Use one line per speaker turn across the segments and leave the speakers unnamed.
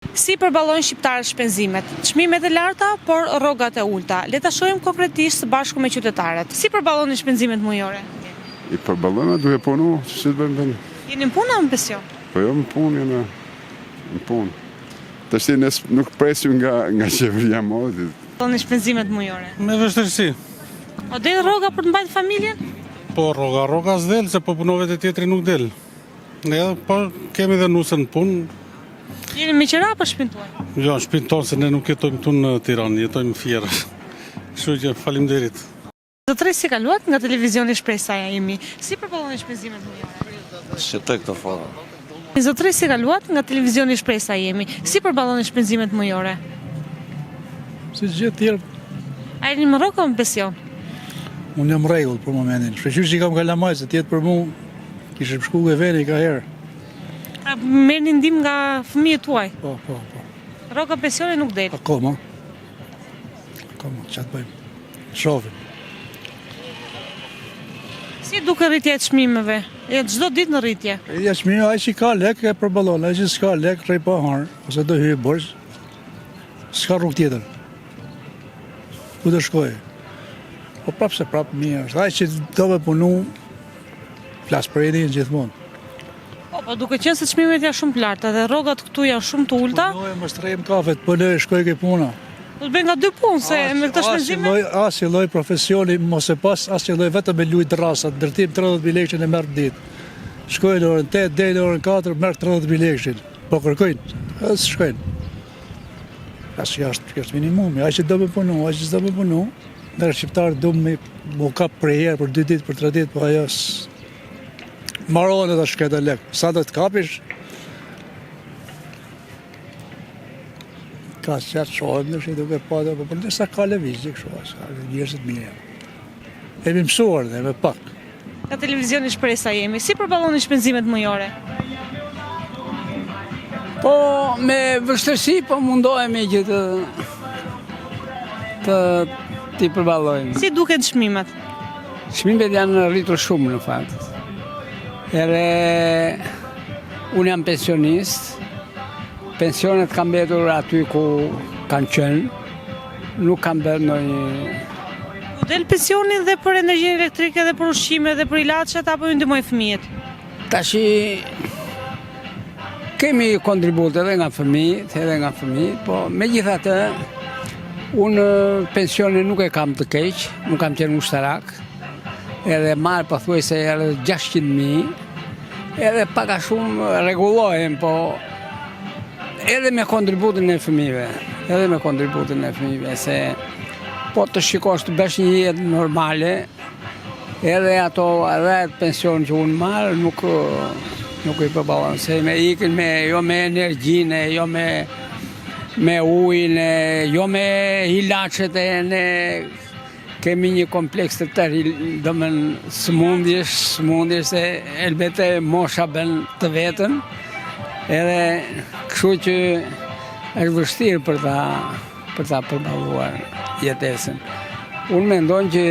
Si përballojnë shqiptarët shpenzimet? Çmimet e larta, por rrogat e ulta. Le ta shohim konkretisht së bashku me qytetarët. Si përballoni shpenzimet mujore?
I përballojmë duke punu, si të bëjmë tani.
Jeni në punë apo në pension?
Po jo në punë, jena në punë. Tash ne nuk presim nga qeveria modit.
Përballoni shpenzimet mujore.
Me vështirësi.
O del rroga për të mbajtur familjen?
Po rroga s'del, se po punove të tjetri nuk del. Ne po kemi dhe nusën në punë.
Jeni me qira apo shtëpinë tuaj?
Jo, në shtëpinë tonë, se ne nuk jetojmë këtu në Tiranë, jetojmë në Fierë. Kështu që faleminderit.
Zotëri si kaluat nga televizioni Shpresa Jemi. Si përballoni shpenzimet mujore?
Shqiptoj këto fora.
Zotëri si kaluat nga televizioni Shpresa Jemi. Si përballoni shpenzimet mujore?
Si gjithë tjerë,
A jeni në rrogë apo në pension?
unë jam rregull për momentin. Shpeqyr që i kam kalamaj, se tjetë për mu, kishë shku e veni ka herë.
A merrni ndihmë nga fëmijët tuaj?
Po.
Rroga pensioni nuk del.
Akoma, që të bëjmë. Shofim.
Si duke rritja e çmimeve? Çdo ditë në rritje.
Ja çmimi, ai që ka lek e përballon, ai që s'ka lek rrej pa harë, ose do hyjë borx, s'ka rrugë tjetër. Ku do shkojë? Po prapë mirë është. Ai që do me punu, flas për edhin gjithmonë.
Po duke qenë se çmimet janë shumë të larta dhe rrogat këtu janë shumë të ulta,
Punoj, më shtrejmë kafet, po lej shkoj ke puna.
do të bëj nga dy punë se me këto shpenzime.
Asnjë lloj profesioni mos e pas, asnjë lloj vetëm me lujt rrasa, ndërtim 30.000 lekë në merr ditë. Shkoj në orën 8, deri në orën 4, merr 30.000 lekë. Po kërkojnë, as shkojnë. Asnjë është minimumi, ai që do të punu, ai që s'do të punu. Ndër shqiptarë do me mu kap për herë, për 2 ditë, për 3 ditë, po ajo maronë të shketa lek. Sa do të kapish, ka qatë shohem në shi duke pate, po për nësa ka levizje kështu, ka njërësit mirë. Emi mësuar dhe me pak.
Nga televizioni Shpresa Jemi. Si përballoni shpenzimet mujore?
Po me vështërsi po mundohemi që t'i përballojmë.
Si duken çmimet?
Çmimet janë rritur shumë në fakt. Ere unë jam pensionist. Pensionet kam mbetur aty ku kanë qenë. Nuk kam bërë ndonjë.
U del pensioni dhe për energjinë elektrike dhe për ushqime dhe për ilaçet apo ju ndihmojnë fëmijët?
Tashi kemi kontribut edhe nga fëmijët, po megjithatë unë pensionin nuk e kam të keq, nuk kam qenë ushtarak, edhe marë pothuajse edhe 600.000, edhe paka shumë rregullohem, po edhe me kontributin e fëmijëve, se po të shikosh të bësh një jetë normale, edhe ato rreth pension që unë marë nuk i përballon, se me ikin jo me energjinë, jo me ujnë, jo me ilaçet e ne kemi një kompleks të tërë, do me sëmundjesh se elbete mosha bën të vetën, edhe kështu që është vështirë për ta përballuar jetesën. Unë mendoj që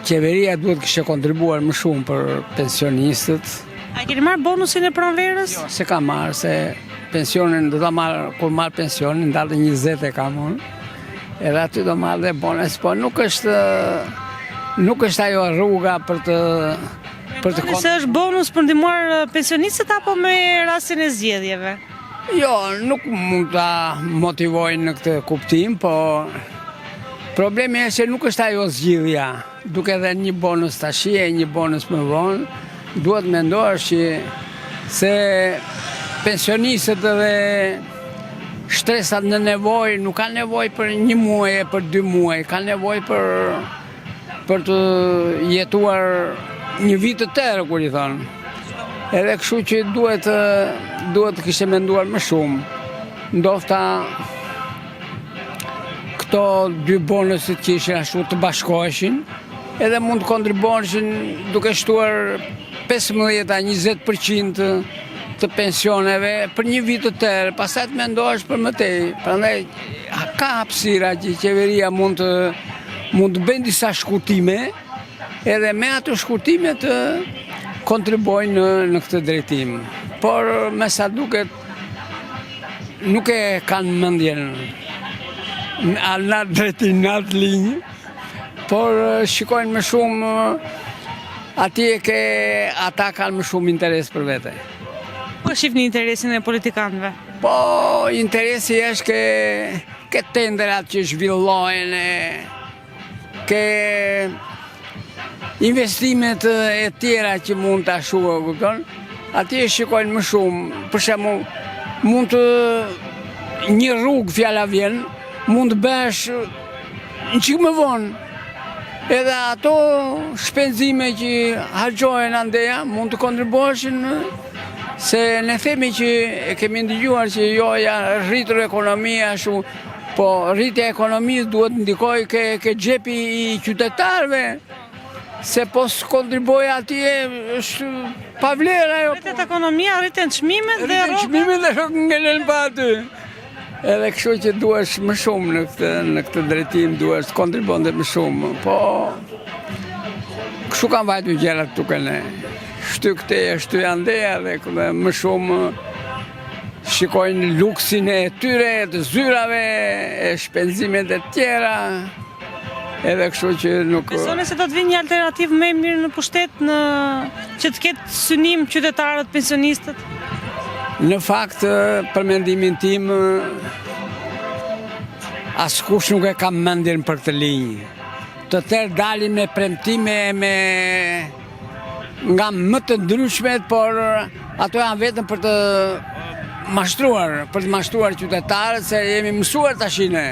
qeveria duhet kishte kontribuar më shumë për pensionistët.
A keni marrë bonusin e pranverës?
Jo, se kam marrë, se pensionin do ta marr, kur marr pensionin, datë 20 e kam unë. Edhe aty do marrë dhe bonus, po nuk është ajo rruga për të
Se është bonus për ndihmuar pensionistët apo me rastin e zgjedhjeve?
Jo, nuk mund ta motivojnë në këtë kuptim, po problemi është se nuk është ajo zgjidhja. Duke dhe një bonus tashi e një bonus më vonë, duhet mendosh që se pensionistët dhe shtresat në nevojë nuk kanë nevojë për 1 muaj e për 2 muaj, kanë nevojë për të jetuar një vit të tërë, kur i thonë. Edhe kështu që duhet të kishte menduar më shumë. Ndofta këto 2 bonuset që ishin ashtu të bashkoheshin, edhe mund të kontribuonin duke shtuar 15-20% të pensioneve për një vit të tërë, pastaj të mendohesh për më tej. Prandaj ka hapësira që qeveria mund të bëjnë disa shkurtime, edhe me ato shkurtime të kontribojnë në këtë drejtim. Por me sa duket nuk e kanë mendjen në drejtin në atë linjë, por shikojnë më shumë atje ke ata kanë më shumë interes për vete.
Po shifni interesin e politikanëve?
Po interesi është ke tenderat që zhvillohen, ke investimet e tjera që mund të ashua, kupton? Atje shikojnë më shumë, për shembull, mund të një rrugë fjala vjen, mund të bësh në çik më vonë. Edhe ato shpenzime që harxhohen andeja mund të kontribuoshin, se ne themi që e kemi ndëgjuar që jo janë rritur ekonomia ashtu, po rritja e ekonomisë duhet ndikojë ke xhepi i qytetarëve, se po s'kontriboj atje është pa vlerë ajo.
Rritet ekonomia, rriten çmimet dhe rrogat.
Çmimet dhe rrogat ngelen pa aty. Edhe kështu që duhesh më shumë në këtë drejtim, duhesh të kontribonte më shumë, po kështu kanë vajtur gjërat këtu këne. Shty këte, shty andeja dhe më shumë shikojnë luksin e tyre, të zyrave, e shpenzimet e tjera, edhe kështu që nuk...
Besoni se do të vinë një alternativë më e mirë në pushtet, që të ketë synim qytetarët, pensionistët?
Në fakt, për mendimin tim, askush nuk e kam mendjen për të linjë. Të tërë dalin me premtime nga më të ndryshmet, por ato janë vetëm për të mashtruar qytetarët, se jemi mësuar tashine.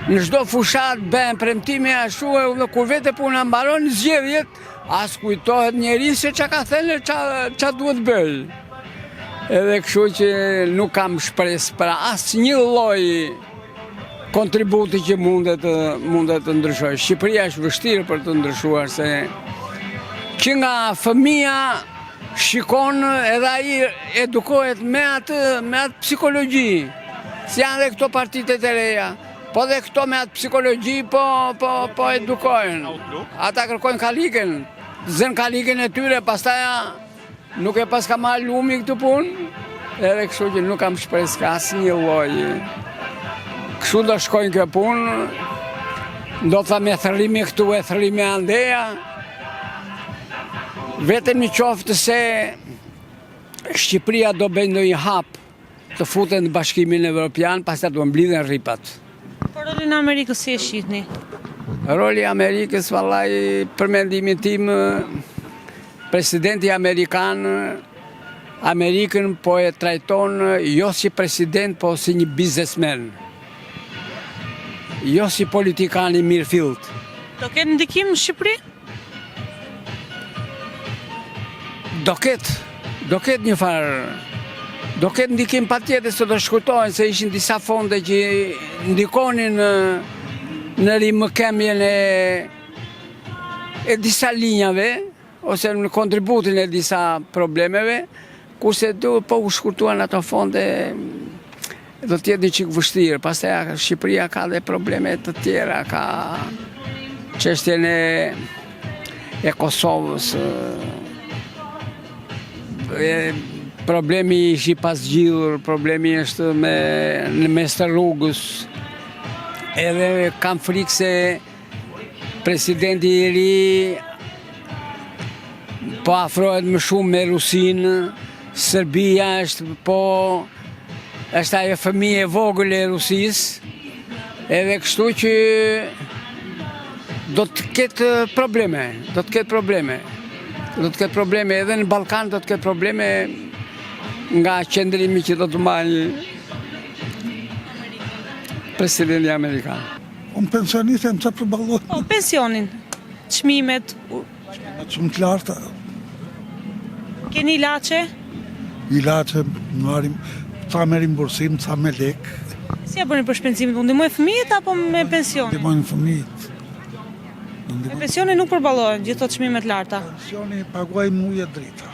Në çdo fushat bën premtime ashtu, kur vete puna mbaron zgjedhjet, as kujtohet njeri se çka ka thënë, ç'a duhet bëj. Edhe kështu që nuk kam shpresë për asnjë lloj kontributi që mundet të ndryshoj. Shqipëria është vështirë për të ndryshuar, se që nga fëmia shikon edhe ai edukohet me atë psikologji. Si janë dhe këto partitë e reja, po dhe këto me atë psikologji po edukojnë. Ata kërkojnë kaliken, zën kaliken e tyre, pastaj nuk e pas ka marrë lumi këtë punë, edhe kështu që nuk kam shpresë ka asnjë lloj. Kështu do shkojnë kjo punë, do të me thërrimi këtu e thërrimi andeja, vetëm në qoftë se Shqipëria do bëjë ndonjë hap të futen në Bashkimin Evropian, pastaj do mblidhen rripat.
Por rolin e Amerikës si e shihni?
Roli i Amerikës, vallai, për mendimin tim, presidenti Amerikan, Amerikën po e trajton jo si president, po si një biznesmen. Jo si politikan i mirëfillt.
Do ketë ndikim në Shqipëri?
Do ketë një farë. Do ketë ndikim patjetër, se do shkujtohen se ishin disa fonde që ndikonin në rimëkemjen e disa linjave, ose në kontributin e disa problemeve, kurse po u shkurtuan ato fonde, do t'jetë një qikë vështirë. Pastaj Shqipëria ka dhe probleme të tjera, ka çështjen e Kosovës, problemi ishi pas gjillur, problemi është në mes të rrugës, edhe kam frikë se presidenti i ri po afrohet më shumë me Rusinë. Serbia është ajo fëmijë e vogël e Rusisë, edhe kështu që do të ketë probleme. Do të ketë probleme edhe në Ballkan, do të ketë probleme nga qëndrimi që do të marrë presidenti amerikan.
Unë pensionistë më të përballoj.
Po, pensionin, çmimet.
Shumë të larta.
Keni ilaçe?
Ilaçe marrim, ca me rimbursim, ca me lek.
Si ja bëni për shpenzimet? U ndihmoj fëmijët apo me pension?
Ndihmojnë fëmijët.
Me pensionin nuk përballohen gjithë ato çmimet larta.
Pensioni paguaj muje drita.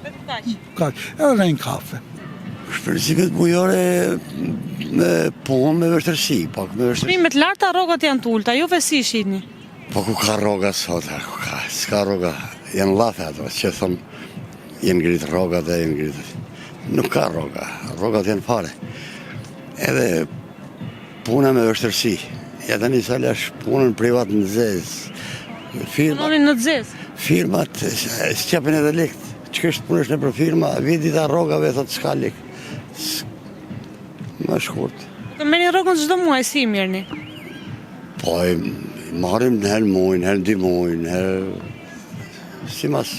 Vetëm kaq.
Kaq, edhe një kafe.
Shpenzimet mujore me punë me vështirësi, pak me vështirësi.
Çmimet larta, rrogat janë të ulta, juve si i shihni?
Po ku ka rroga sot, s'ka rroga, janë llafe ato, që thonë janë ngritë rrogat dhe janë ngritë. Nuk ka rroga, rrogat janë fare. Edhe puna me vështërsi. Ja tani sa lash punën privat në zezë.
Punonin në zezë.
Firmat s'qapin edhe lekt. Që kështë punësh në për firma, vidit a rogave, thot s'ka lek. Më shkurt.
Të merrni rrogën çdo muaj, si i mirëni?
Po e marrim në herë muajin, herë 2 muajin, herë si mas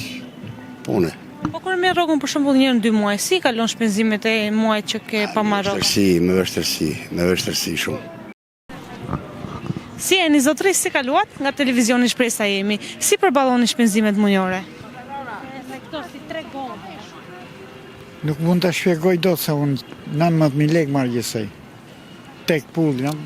pune.
Po kur merr rrogën për shembull një herë në 2 muaj, si kalon shpenzimet e muajit që ke pa marrë rrogën?
Me vështërsi shumë.
Si jeni zotëri, si kaluat? Nga televizioni Shpresa jemi. Si përballoni shpenzimet mujore?
Nuk mund të shpjegoj dot se unë 19.000 lekë marrë gjësej. Tek pull jam